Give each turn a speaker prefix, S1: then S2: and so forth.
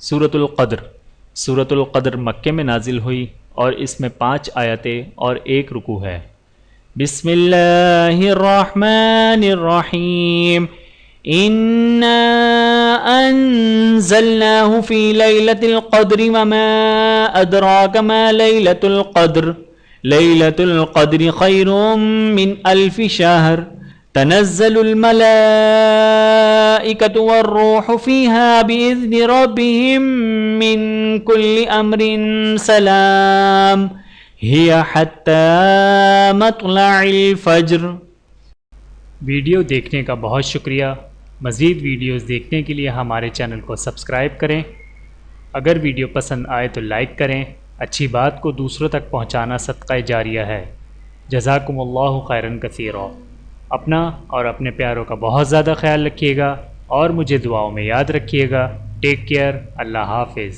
S1: سورۃ القدر۔ سورۃ القدر مکے میں نازل ہوئی اور اس میں 5 آیتیں اور 1 رکوع ہے۔ بسم اللہ الرحمن الرحیم انا انزلناه في ليلة القدر وما ادراك ما ليلة القدر ليلة القدر خير من 1000 شهر تنزل الملائكة والروح فيها بإذن ربهم من كل أمر سلام هي حتى مطلع الفجر۔ ویڈیو دیکھنے کا بہت شکریہ۔ مزید ویڈیوز دیکھنے کے لیے ہمارے چینل کو سبسکرائب کریں۔ اگر ویڈیو پسند آئے تو لائک کریں۔ اچھی بات کو دوسروں تک پہنچانا صدقہ جاریہ ہے۔ جزاکم اللہ خیرا کثیرا۔ اپنا اور اپنے پیاروں کا بہت زیادہ خیال رکھیے گا اور مجھے دعاؤں میں یاد رکھیے گا۔ Take care. اللہ حافظ۔